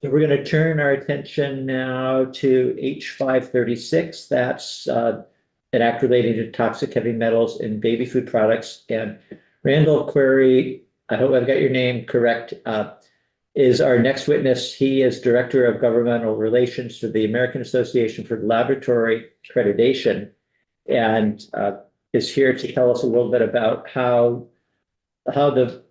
So we're going to turn our attention now to H536. That's an act relating to toxic heavy metals in baby food products. And Randall Query, I hope I've got your name correct, is our next witness. He is Director of Governmental Relations for the American Association for Laboratory Accreditation, and is here to tell us a little bit about how the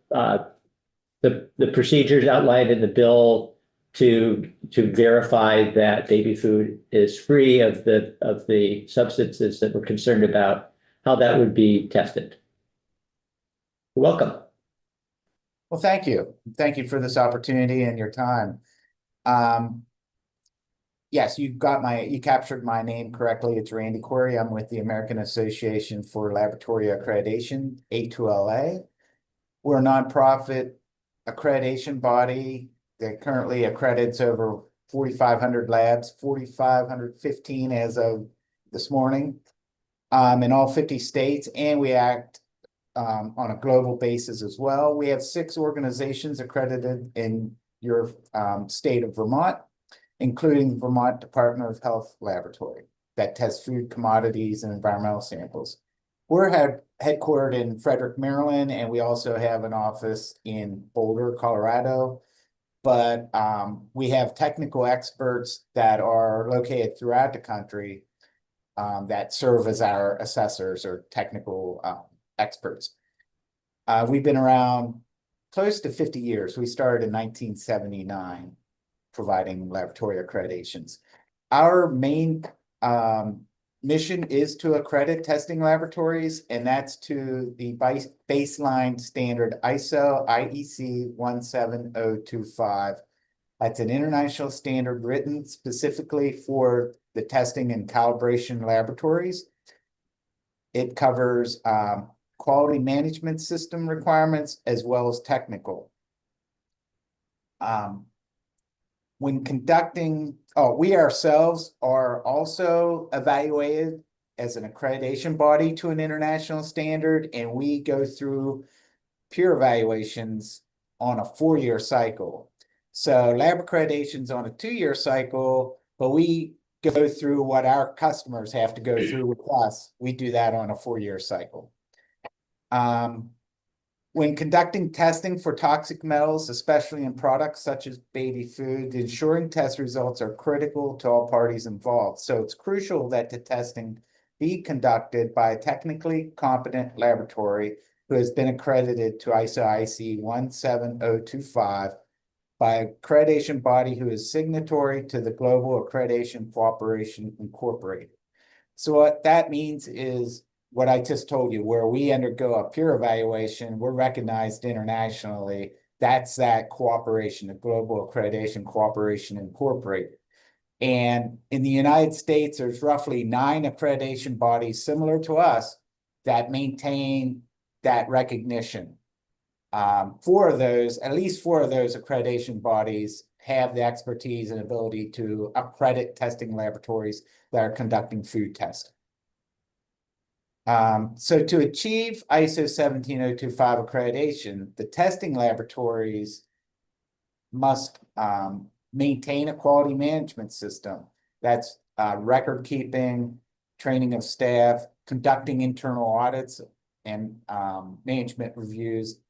procedures outlined in the bill to verify that baby food is free of the substances that we're concerned about, how that would be tested. Welcome. Well, thank you. Thank you for this opportunity and your time. Yes, you captured my name correctly. It's Randy Query. I'm with the American Association for Laboratory Accreditation, A2LA. We're a nonprofit accreditation body that currently accredits over 4,500 labs, 4,515 as of this morning, in all 50 states, and we act on a global basis as well. We have 6 organizations accredited in your state of Vermont, including the Vermont Department of Health Laboratory that tests food, commodities, and environmental samples. We're headquartered in Frederick, Maryland, and we also have an office in Boulder, Colorado. But we have technical experts that are located throughout the country that serve as our assessors or technical experts. We've been around close to 50 years. We started in 1979 providing laboratory accreditations. Our main mission is to accredit testing laboratories, and that's to the baseline standard ISO IEC 17025. That's an international standard written specifically for the testing and calibration laboratories. It covers quality management system requirements as well as technical. When conducting, we ourselves are also evaluated as an accreditation body to an international standard, and we go through peer evaluations on a 4-year cycle. So lab accreditation's on a 2-year cycle, but we go through what our customers have to go through with us. We do that on a 4-year cycle. When conducting testing for toxic metals, especially in products such as baby food, ensuring test results are critical to all parties involved. So it's crucial that the testing be conducted by a technically competent laboratory who has been accredited to ISO IEC 17025 by an accreditation body who is signatory to the Global Accreditation Cooperation Incorporated. So what that means is what I just told you, where we undergo a peer evaluation, we're recognized internationally. That's that cooperation, the Global Accreditation Cooperation Incorporated. And in the United States, there's roughly 9 accreditation bodies similar to us that maintain that recognition. At least 4 of those accreditation bodies have the expertise and ability to accredit testing laboratories that are conducting food testing. So to achieve ISO 17025 accreditation, the testing laboratories must maintain a quality management system. That's record keeping, training of staff, conducting internal audits and management reviews,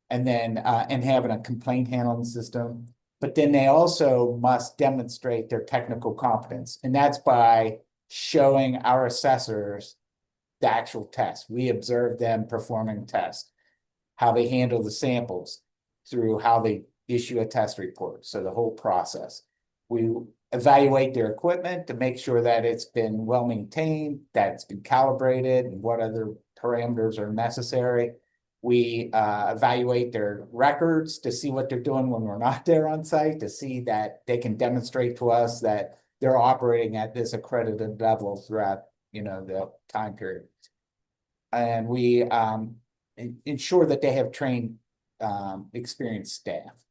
and then and having a complaint handling system. But then they also must demonstrate their technical competence, and that's by showing our assessors the actual test. We observe them performing tests, how they handle the samples, through how they issue a test report. So the whole process. We evaluate their equipment to make sure that it's been well maintained, that it's been calibrated, and what other parameters are necessary. We evaluate their records to see what they're doing when we're not there on site, to see that they can demonstrate to us that they're operating at this accredited level throughout the time period. And we ensure that they have trained, experienced staff.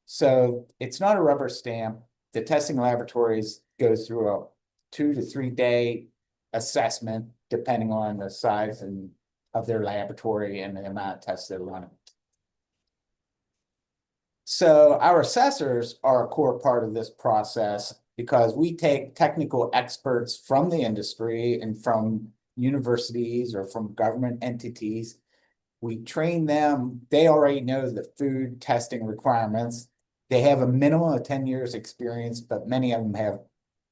So it's not a rubber stamp. The testing laboratories go through a 2 to 3 day assessment, depending on the size of their laboratory and the amount of tests they're running. So our assessors are a core part of this process because we take technical experts from the industry and from universities or from government entities. We train them. They already know the food testing requirements. They have a minimum of 10 years experience, but many of them have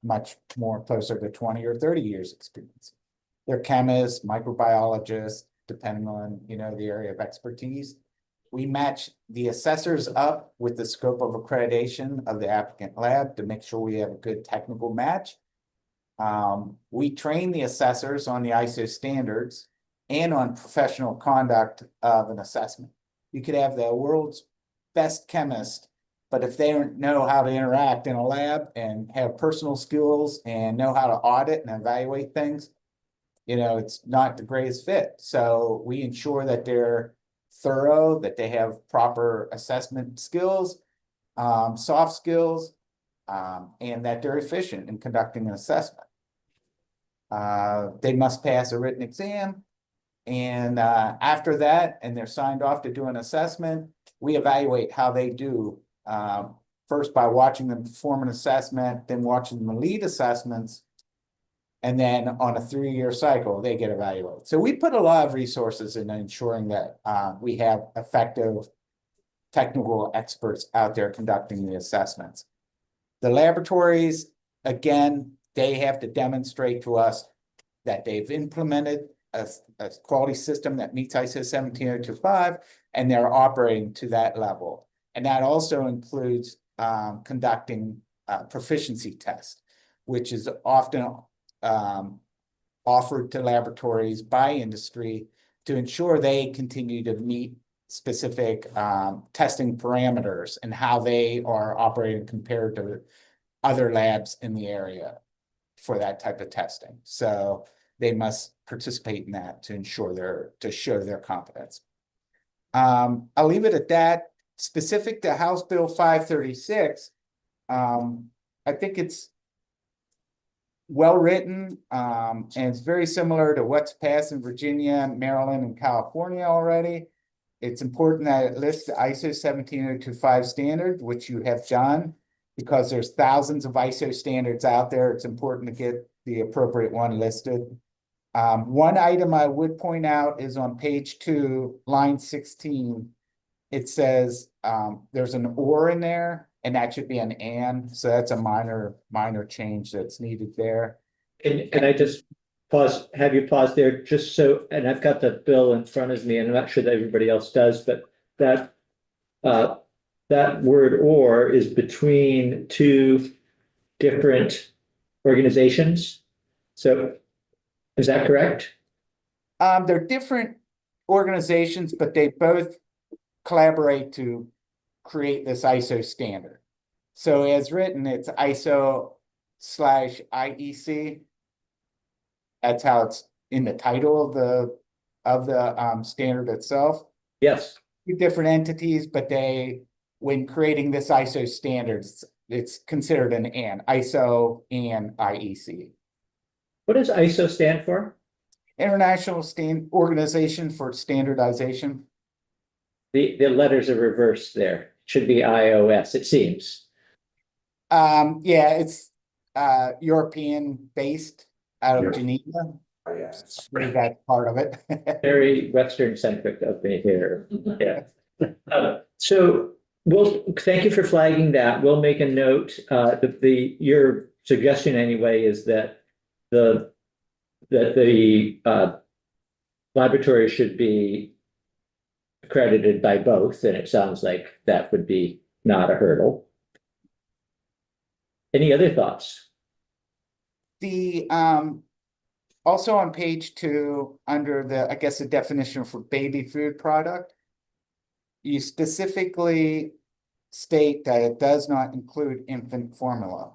much more, closer to 20 or 30 years experience. They're chemists, microbiologists, depending on, the area of expertise. We match the assessors up with the scope of accreditation of the applicant lab to make sure we have a good technical match. We train the assessors on the ISO standards and on professional conduct of an assessment. You could have the world's best chemist, but if they don't know how to interact in a lab and have personal skills and know how to audit and evaluate things, it's not the greatest fit. So we ensure that they're thorough, that they have proper assessment skills, soft skills, and that they're efficient in conducting an assessment. They must pass a written exam. And after that, and they're signed off to do an assessment, we evaluate how they do. First by watching them perform an assessment, then watching them lead assessments. And then on a 3-year cycle, they get evaluated. So we put a lot of resources in ensuring that we have effective technical experts out there conducting the assessments. The laboratories, again, they have to demonstrate to us that they've implemented a quality system that meets ISO 17025, and they're operating to that level. And that also includes conducting proficiency tests, which is often offered to laboratories by industry to ensure they continue to meet specific testing parameters and how they are operating compared to other labs in the area for that type of testing. So they must participate in that to ensure to show their competence. I'll leave it at that. Specific to House Bill 536, I think it's well written, and it's very similar to what's passed in Virginia, Maryland, and California already. It's important that it lists the ISO 17025 standard, which you have done, because there's thousands of ISO standards out there. It's important to get the appropriate one listed. One item I would point out is on page 2, line 16. It says there's an or in there, and that should be an and. So that's a minor change that's needed there. Can I just have you pause there just so, and I've got the bill in front of me and I'm not sure that everybody else does, but that word or is between two different organizations. So is that correct? They're different organizations, but they both collaborate to create this ISO standard. So as written, it's ISO/IEC. That's how it's in the title of the standard itself. Yes. Two different entities, but when creating this ISO standards, it's considered an ISO and IEC. What does ISO stand for? International Organization for Standardization. The letters are reversed there. Should be IOS, it seems. Yeah, it's European based out of Geneva. Yes. That's part of it. Very Western centric of me here. Yeah. So thank you for flagging that. We'll make a note. Your suggestion anyway is that the laboratory should be accredited by both, and it sounds like that would be not a hurdle. Any other thoughts? Also on page 2, under the definition for baby food product, you specifically state that it does not include infant formula.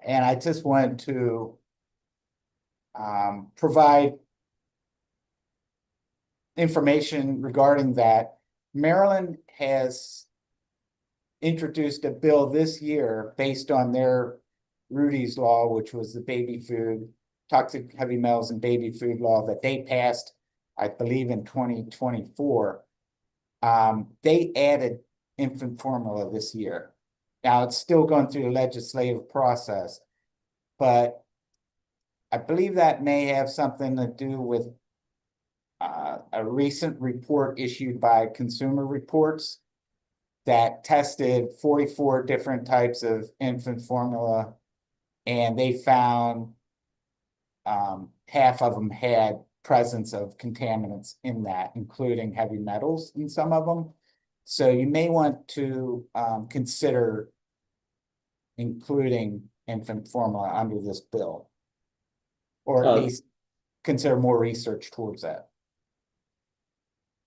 And I just wanted to provide information regarding that. Maryland has introduced a bill this year based on their Rudy's Law, which was the baby food, toxic heavy metals and baby food law that they passed, I believe, in 2024. They added infant formula this year. Now, it's still going through the legislative process, but I believe that may have something to do with a recent report issued by Consumer Reports that tested 44 different types of infant formula, and they found half of them had presence of contaminants in that, including heavy metals in some of them. So you may want to consider including infant formula under this bill, or at least consider more research towards that.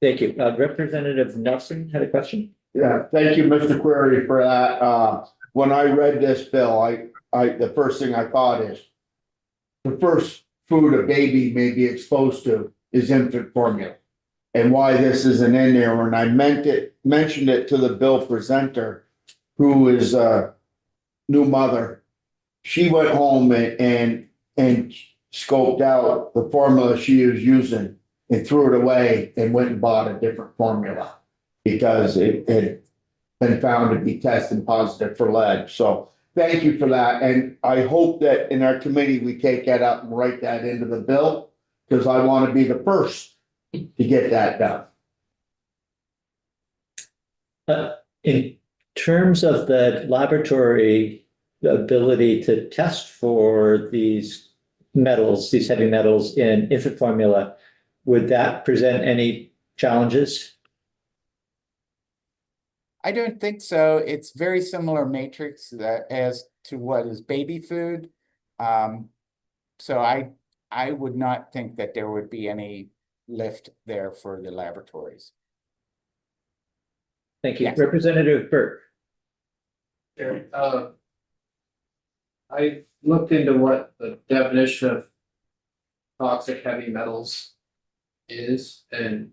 Thank you. Representative Nelson had a question. Yeah, thank you, Mr. Query, for that. When I read this bill, the first thing I thought is the first food a baby may be exposed to is infant formula. And why this isn't in there, when I mentioned it to the bill presenter, who is a new mother, she went home and scoped out the formula she was using and threw it away and went and bought a different formula because it had been found to be tested positive for lead. So thank you for that. And I hope that in our committee, we take that up and write that into the bill, because I want to be the first to get that done. In terms of the laboratory ability to test for these metals, these heavy metals in infant formula, would that present any challenges? I don't think so. It's very similar matrix that as to what is baby food. So I would not think that there would be any lift there for the laboratories. Thank you. Yes. Representative Burke. I looked into what the definition of toxic heavy metals is, and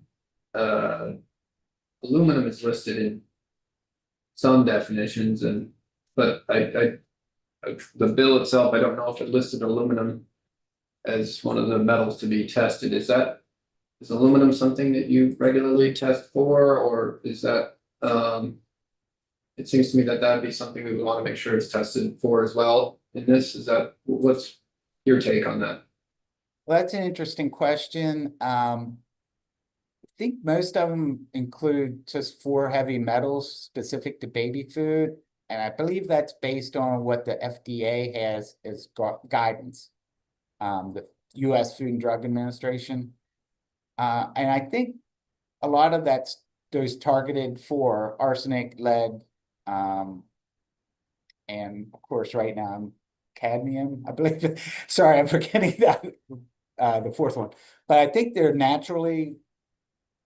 aluminum is listed in some definitions, but the bill itself, I don't know if it listed aluminum as one of the metals to be tested. Is aluminum something that you regularly test for, or is that it seems to me that would be something we would want to make sure it's tested for as well in this. What's your take on that? Well, that's an interesting question. I think most of them include just 4 heavy metals specific to baby food. And I believe that's based on what the FDA has as guidance, the US Food and Drug Administration. And I think a lot of that's those targeted for arsenic, lead, and of course, right now, cadmium, I believe. Sorry, I'm forgetting that, the 4th one. But I think they're naturally,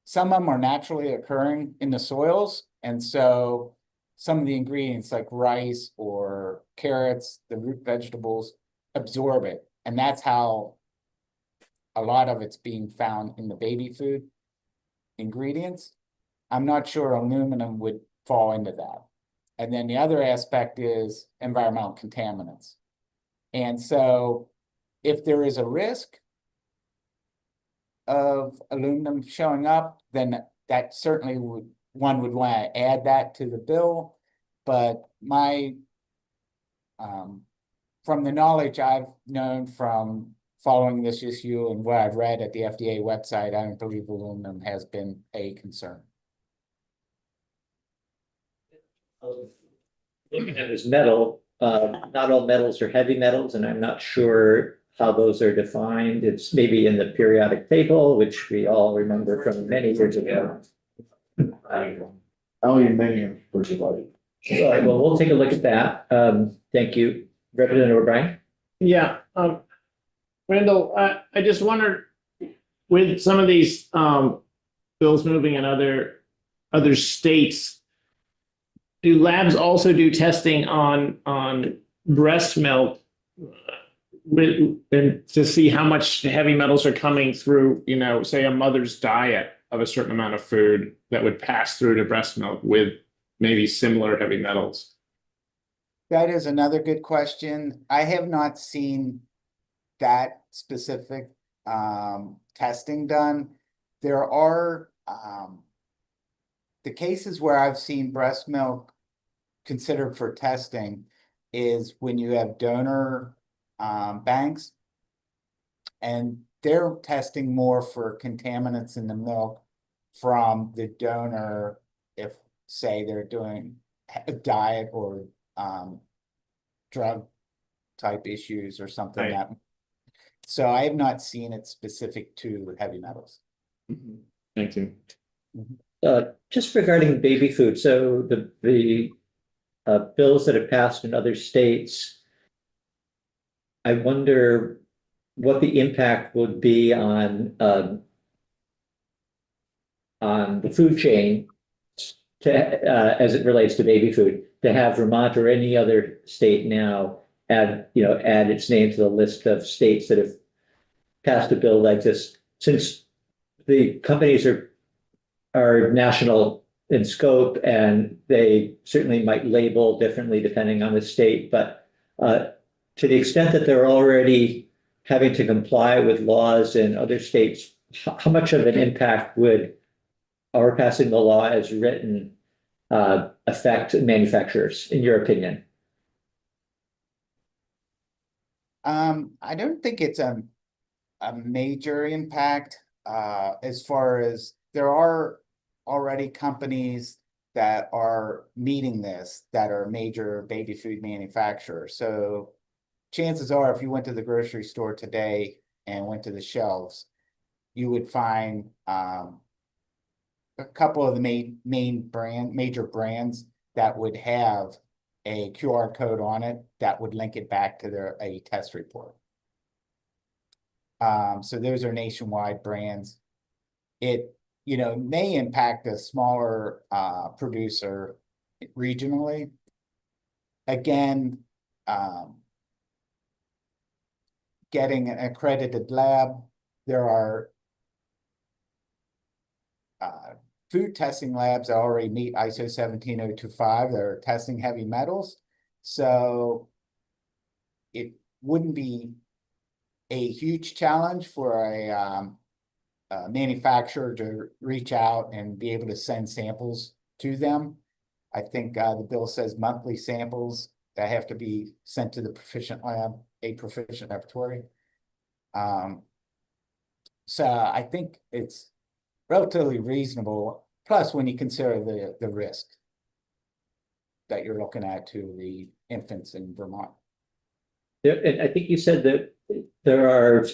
some of them are naturally occurring in the soils. And so some of the ingredients like rice or carrots, the root vegetables, absorb it. And that's how a lot of it's being found in the baby food ingredients. I'm not sure aluminum would fall into that. And then the other aspect is environmental contaminants. And so if there is a risk of aluminum showing up, then that certainly one would want to add that to the bill. But from the knowledge I've known from following this issue and what I've read at the FDA website, I don't believe aluminum has been a concern. Looking at this metal, not all metals are heavy metals, and I'm not sure how those are defined. It's maybe in the periodic table, which we all remember from many years ago. Aluminum, for somebody. All right, well, we'll take a look at that. Thank you. Representative O'Brien? Yeah, Randall, I just wondered, with some of these bills moving in other states, do labs also do testing on breast milk and to see how much heavy metals are coming through, say a mother's diet of a certain amount of food that would pass through to breast milk with maybe similar heavy metals? That is another good question. I have not seen that specific testing done. There are the cases where I've seen breast milk considered for testing is when you have donor banks. And they're testing more for contaminants in the milk from the donor, if, say, they're doing a diet or drug type issues or something Right. that. So I have not seen it specific to heavy metals. Thank you. Just regarding baby food, so the bills that have passed in other states, I wonder what the impact would be on the food chain to, as it relates to baby food, to have Vermont or any other state now add its name to the list of states that have passed a bill like this, since the companies are national in scope and they certainly might label differently depending on the state, but to the extent that they're already having to comply with laws in other states, how much of an impact would our passing the law as written affect manufacturers, in your opinion? I don't think it's a major impact as far as there are already companies that are meeting this that are major baby food manufacturers. So chances are, if you went to the grocery store today and went to the shelves, you would find a couple of the major brands that would have a QR code on it that would link it back to a test report. So those are nationwide brands. It, may impact a smaller producer regionally. Again, getting an accredited lab, there are food testing labs that already meet ISO 17025 that are testing heavy metals. So it wouldn't be a huge challenge for a manufacturer to reach out and be able to send samples to them. I think the bill says monthly samples that have to be sent to the proficient lab, a proficient laboratory. So I think it's relatively reasonable. Plus, when you consider the risk that you're looking at to the infants in Vermont. And I think you said that there are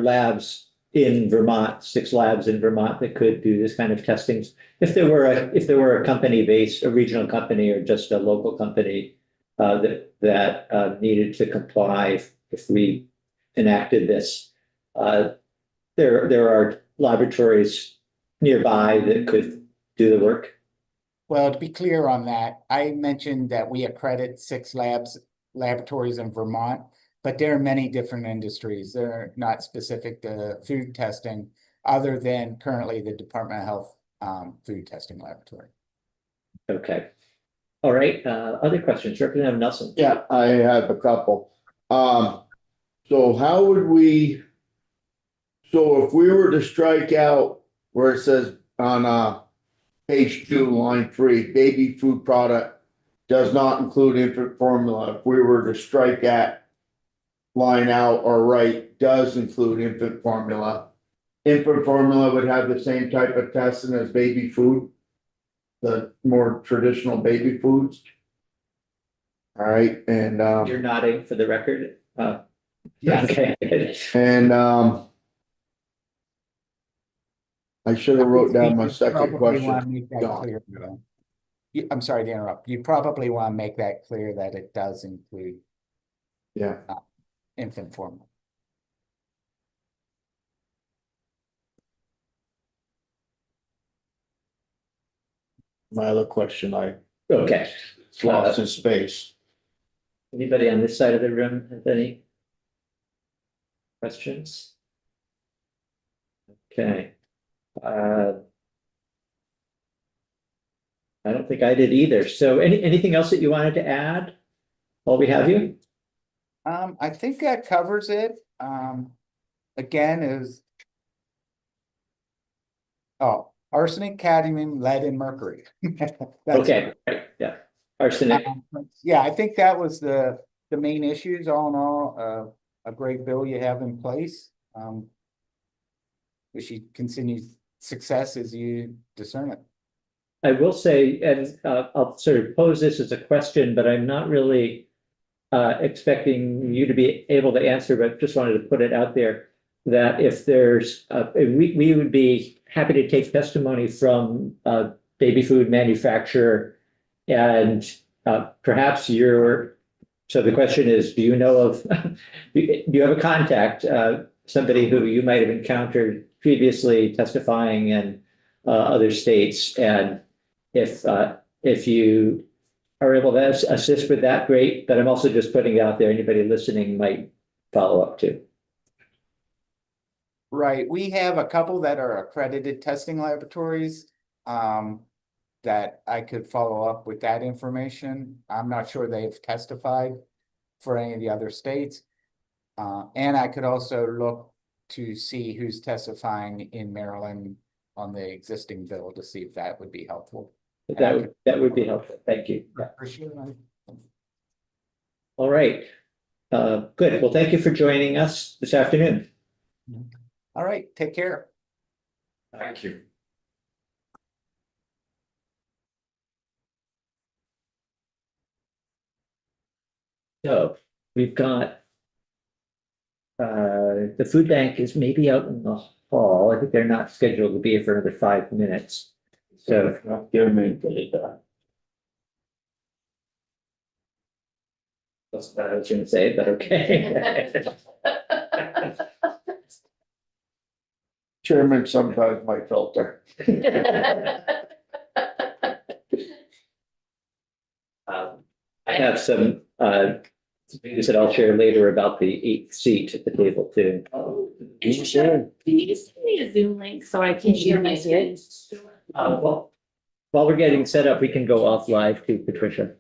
labs in Vermont, 6 labs in Vermont that could do this kind of testing. If there were a company based, a regional company or just a local company that needed to comply if we enacted this, there are laboratories nearby that could do the work. Well, to be clear on that, I mentioned that we accredit 6 laboratories in Vermont, but there are many different industries. They're not specific to food testing, other than currently the Department of Health food testing laboratory. Okay. All right. Other questions, Representative Nelson? Yeah, I have a couple. So how would we? So if we were to strike out where it says on page 2, line 3, baby food product does not include infant formula. If we were to strike that line out or right, does include infant formula. Infant formula would have the same type of testing as baby food, the more traditional baby foods. All right, and You're nodding for the record. Yes. Okay. and I should have wrote down my second Probably want to question. make that John. clear, though. I'm sorry to interrupt. You probably want to make that clear that it does include Yeah, infant formula. my other question, I Okay. lost in space. Anybody on this side of the room have any questions? Okay. I don't think I did either. So anything else that you wanted to add while we have you? I think that covers it. Again, is Arsenic, cadmium, lead, and mercury. That's Okay, right, yeah. Arsenic, Yeah, I think that was the main issues, all in all, a great bill you have in place. Wish you continued success as you discern it. I will say, and I'll sort of pose this as a question, but I'm not really expecting you to be able to answer, but just wanted to put it out there that if there's, we would be happy to take testimony from a baby food manufacturer and perhaps so the question is, do you know of, do you have a contact, somebody who you might have encountered previously testifying in other states? And if you are able to assist with that, great. But I'm also just putting it out there, anybody listening might follow up too. Right, we have a couple that are accredited testing laboratories, that I could follow up with that information. I'm not sure they've testified for any of the other states. And I could also look to see who's testifying in Maryland on the existing bill to see if that would be helpful. That would be helpful. Thank you. For sure. All right. Good. Well, thank you for joining us this afternoon. All right, take care. Thank you. So we've got the food bank is maybe out in the hall. I think they're not scheduled to be here for another 5 minutes. So Give me. that's what I was gonna say, but okay. Chairman sometimes might filter. I have some things that I'll share later about the 8th seat at the table too. Can you send me a Zoom link so I can share my screen? Well, while we're getting set up, we can go off live too, Patricia.